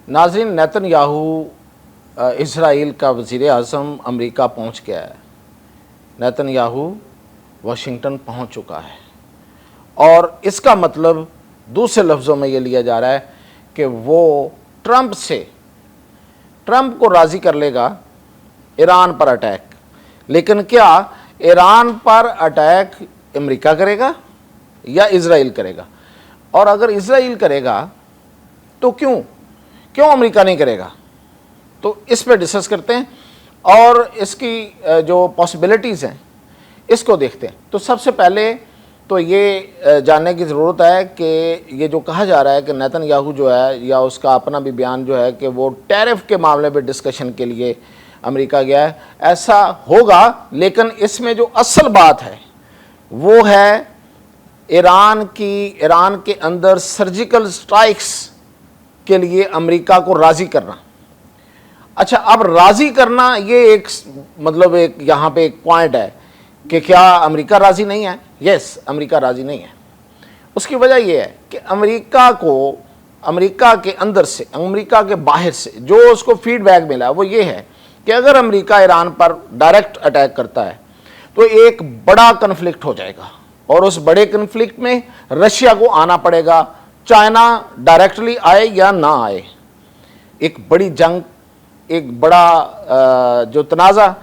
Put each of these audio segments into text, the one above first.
नाज़रीन, Netanyahu Israel का वज़ीर आज़म अमेरिका पहुंच गया है। नेतन्याहू वाशिंगटन पहुंच चुका है और इसका मतलब दूसरे लफ्ज़ों में ये लिया जा रहा है कि वो ट्रंप को राज़ी कर लेगा ईरान पर अटैक। लेकिन क्या ईरान पर अटैक अमेरिका करेगा या इज़राइल करेगा? और अगर इज़राइल करेगा तो क्यों अमेरिका नहीं करेगा? तो इस पर डिस्कस करते हैं और इसकी जो पॉसिबिलिटीज़ हैं इसको देखते हैं। तो सबसे पहले तो ये जानने की ज़रूरत है कि ये जो कहा जा रहा है कि नेतन्याहू जो है, या उसका अपना भी बयान जो है कि वो टैरिफ के मामले में डिस्कशन के लिए अमेरिका गया है, ऐसा होगा। लेकिन इसमें जो असल बात है वो है ईरान के अंदर सर्जिकल स्ट्राइक्स के लिए अमेरिका को राज़ी करना। अच्छा, अब राज़ी करना ये एक यहाँ पे एक पॉइंट है कि क्या अमेरिका राज़ी नहीं है? यस, अमेरिका राज़ी नहीं है। उसकी वजह यह है कि अमेरिका के अंदर से, अमेरिका के बाहर से जो उसको फीडबैक मिला वो ये है कि अगर अमेरिका ईरान पर डायरेक्ट अटैक करता है तो एक बड़ा कन्फ्लिक्ट हो जाएगा और उस बड़े कन्फ्लिक्ट में रशिया को आना पड़ेगा, चाइना डायरेक्टली आए या ना आए। एक बड़ी जंग, एक बड़ा जो तनाज़ा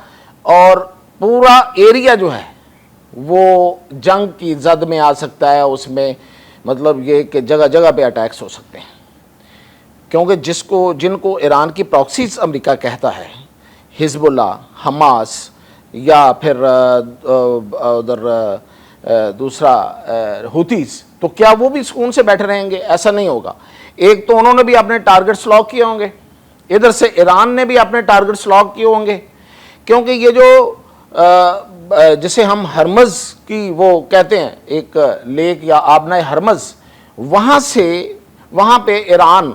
और पूरा एरिया जो है वो जंग की जद में आ सकता है। उसमें मतलब ये कि जगह जगह पे अटैक्स हो सकते हैं, क्योंकि जिनको ईरान की प्रॉक्सीज अमेरिका कहता है, हिजबुल्ला, हमास या फिर उधर दूसरा हुतीस, तो क्या वो भी सुकून से बैठे रहेंगे? ऐसा नहीं होगा। एक तो उन्होंने भी अपने टारगेट्स लॉक किए होंगे, इधर से ईरान ने भी अपने टारगेट्स लॉक किए होंगे, क्योंकि ये जो जिसे हम हरमज़ की वो कहते हैं, एक लेक या आबना हरमज़, वहाँ पे ईरान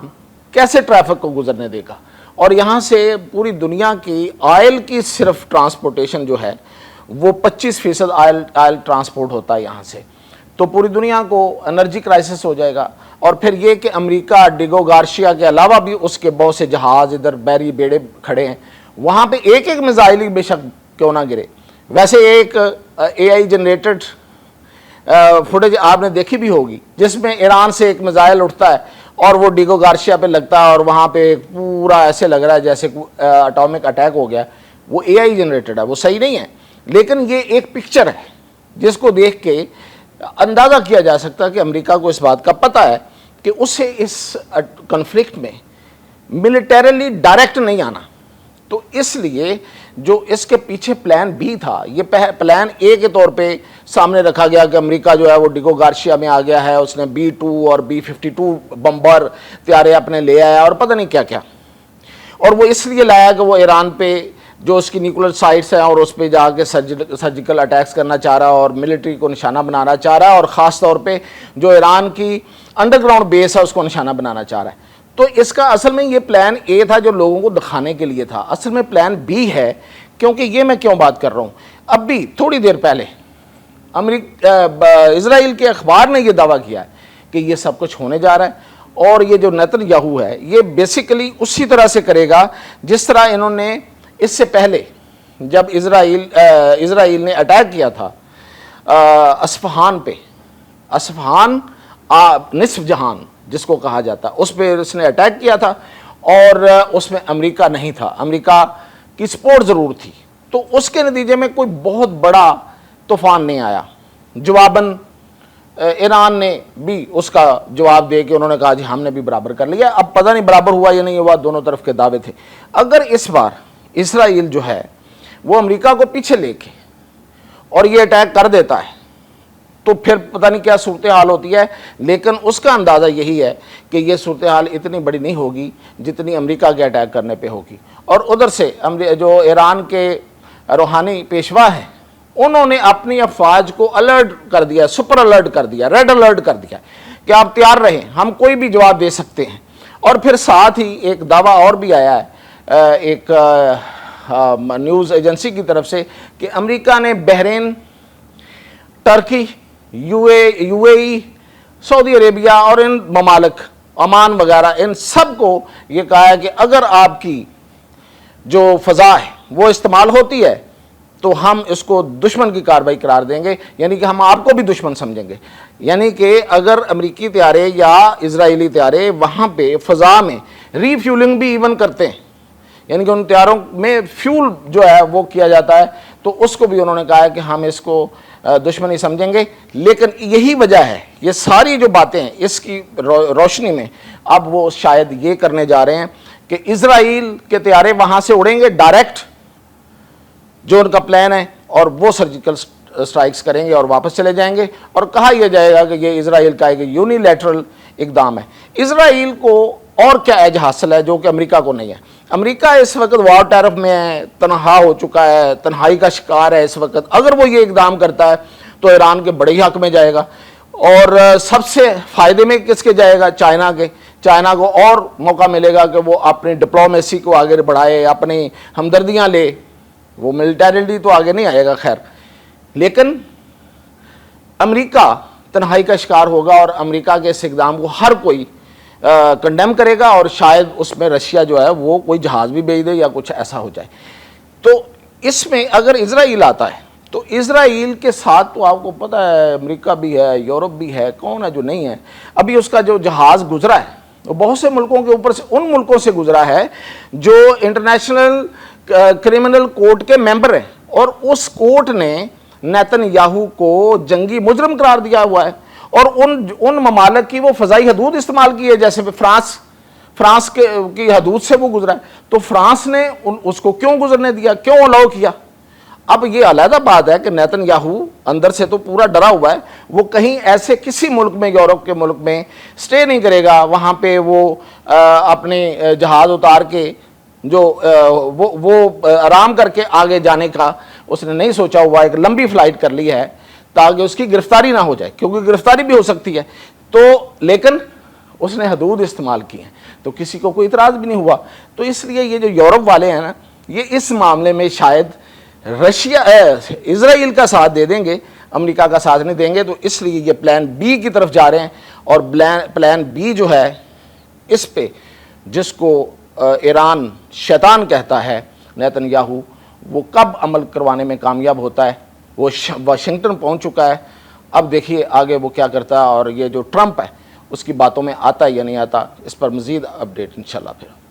कैसे ट्रैफिक को गुजरने देगा? और यहाँ से पूरी दुनिया की ऑयल की सिर्फ ट्रांसपोर्टेशन जो है वो 25% ऑयल ट्रांसपोर्ट होता है यहाँ से। तो पूरी दुनिया को एनर्जी क्राइसिस हो जाएगा। और फिर ये कि अमेरिका डिगो गार्शिया के अलावा भी उसके बहुत से जहाज़ इधर बैरी बेड़े खड़े हैं, वहाँ पे एक एक मिसाइल बेशक क्यों ना गिरे। वैसे एक AI जनरेटेड फुटेज आपने देखी भी होगी जिसमें ईरान से एक मिसाइल उठता है और वो डिगो गार्शिया पे लगता है और वहाँ पे पूरा ऐसे लग रहा है जैसे एटॉमिक अटैक हो गया। वो AI जनरेटेड है, वो सही नहीं है, लेकिन ये एक पिक्चर है जिसको देख के अंदाज़ा किया जा सकता है कि अमेरिका को इस बात का पता है कि उसे इस कन्फ्लिक्ट में मिलिटरीली डायरेक्ट नहीं आना। तो इसलिए जो इसके पीछे प्लान बी था, ये प्लान ए के तौर पे सामने रखा गया कि अमेरिका जो है वो डिगो गार्शिया में आ गया है, उसने B-2 और B-52 बम्बर त्यारे अपने ले आया और पता नहीं क्या क्या। और वो इसलिए लाया कि वो ईरान पे जो उसकी न्यूक्लियर साइट्स हैं और उस पर जाके सर्जिकल अटैक्स करना चाह रहा है और मिलिट्री को निशाना बनाना चाह रहा है, और ख़ास तौर पे जो ईरान की अंडरग्राउंड बेस है उसको निशाना बनाना चाह रहा है। तो इसका असल में ये प्लान ए था जो लोगों को दिखाने के लिए था। असल में प्लान बी है, क्योंकि ये मैं क्यों बात कर रहा हूँ, अब भी थोड़ी देर पहले इजराइल के अखबार ने यह दावा किया है कि ये सब कुछ होने जा रहा है और ये जो नेतन्याहू है ये बेसिकली उसी तरह से करेगा जिस तरह इन्होंने इससे पहले जब इजराइल ने अटैक किया था अस्फहान पे, अस्फहान निस्फ जहान जिसको कहा जाता, उस पर उसने अटैक किया था और उसमें अमेरिका नहीं था, अमेरिका की सपोर्ट ज़रूर थी। तो उसके नतीजे में कोई बहुत बड़ा तूफान नहीं आया। जवाबन ईरान ने भी उसका जवाब दे के उन्होंने कहा जी हमने भी बराबर कर लिया। अब पता नहीं बराबर हुआ या नहीं हुआ, दोनों तरफ के दावे थे। अगर इस बार इजराइल जो है वो अमेरिका को पीछे लेके और ये अटैक कर देता है तो फिर पता नहीं क्या सूरत हाल होती है, लेकिन उसका अंदाज़ा यही है कि ये सूरत हाल इतनी बड़ी नहीं होगी जितनी अमेरिका के अटैक करने पे होगी। और उधर से जो ईरान के रूहानी पेशवा हैं उन्होंने अपनी अफवाज को अलर्ट कर दिया, सुपर अलर्ट कर दिया, रेड अलर्ट कर दिया कि आप तैयार रहें, हम कोई भी जवाब दे सकते हैं। और फिर साथ ही एक दावा और भी आया है एक न्यूज़ एजेंसी की तरफ से कि अमेरिका ने Bahrain, Turkey, UAE, Saudi Arabia और इन ममालिक ओमान वगैरह, इन सब को ये कहा है कि अगर आपकी जो फ़ज़ा है वो इस्तेमाल होती है तो हम इसको दुश्मन की कार्रवाई करार देंगे, यानी कि हम आपको भी दुश्मन समझेंगे। यानी कि अगर अमेरिकी तैयारे या इजरायली तैयारे वहाँ पे फ़ज़ा में रीफ्यूलिंग भी इवन करते हैं, यानी कि उन तैयारों में फ्यूल जो है वो किया जाता है, तो उसको भी उन्होंने कहा है कि हम इसको दुश्मनी समझेंगे। लेकिन यही वजह है, ये सारी जो बातें हैं इसकी रोशनी में अब वो शायद ये करने जा रहे हैं कि इजराइल के तैयारे वहाँ से उड़ेंगे डायरेक्ट, जो उनका प्लान है, और वो सर्जिकल स्ट्राइक्स करेंगे और वापस चले जाएंगे। और कहा यह जाएगा कि ये इजराइल का एक यूनिलैटरल इकदाम है। इजराइल को और क्या एज हासिल है जो कि अमेरिका को नहीं है। अमेरिका इस वक्त वॉर टैरिफ में है, तनहा हो चुका है, तन्हाई का शिकार है इस वक्त। अगर वो ये इकदाम करता है तो ईरान के बड़े ही हक में जाएगा, और सबसे फ़ायदे में किसके जाएगा? चाइना के। चाइना को और मौका मिलेगा कि वो अपनी डिप्लोमेसी को आगे बढ़ाए, अपनी हमदर्दियाँ ले। वो मिलिटरिटी तो आगे नहीं आएगा खैर, लेकिन अमेरिका तन्हाई का शिकार होगा और अमेरिका के इस इक़दाम को हर कोई कंडेम करेगा, और शायद उसमें रशिया जो है वो कोई जहाज़ भी भेज दे या कुछ ऐसा हो जाए। तो इसमें अगर इजराइल आता है तो इजराइल के साथ तो आपको पता है अमेरिका भी है, यूरोप भी है, कौन है जो नहीं है। अभी उसका जो जहाज़ गुजरा है वो बहुत से मुल्कों के ऊपर से, उन मुल्कों से गुजरा है जो इंटरनेशनल क्रिमिनल कोर्ट के मेंबर हैं, और उस कोर्ट ने नेतन्याहू को जंगी मुजरिम करार दिया हुआ है। और उन ममालिक की वो फ़ज़ाई हदूद इस्तेमाल की है, जैसे फ्रांस की हदूद से वो गुजरा है। तो फ्रांस ने उसको क्यों गुजरने दिया, क्यों अलाउ किया? अब ये अलहदा बात है कि नेतन्याहू अंदर से तो पूरा डरा हुआ है, वो कहीं ऐसे किसी मुल्क में, यूरोप के मुल्क में स्टे नहीं करेगा। वहाँ पे वो अपने जहाज़ उतार के जो वो आराम करके आगे जाने का उसने नहीं सोचा हुआ। एक लंबी फ़्लाइट कर ली है ताकि उसकी गिरफ्तारी ना हो जाए, क्योंकि गिरफ्तारी भी हो सकती है। तो लेकिन उसने हदूद इस्तेमाल की हैं, तो किसी को कोई इतराज़ भी नहीं हुआ। तो इसलिए ये जो यूरोप वाले हैं ना, ये इस मामले में शायद इजराइल का साथ दे देंगे, अमेरिका का साथ नहीं देंगे। तो इसलिए ये प्लान बी की तरफ जा रहे हैं। और प्लान बी जो है, इस पे जिसको ईरान शैतान कहता है नेतन्याहू, वो कब अमल करवाने में कामयाब होता है। वो वाशिंगटन पहुंच चुका है, अब देखिए आगे वो क्या करता है, और ये जो ट्रंप है उसकी बातों में आता है या नहीं आता। इस पर मज़ीद अपडेट इंशाल्लाह फिर।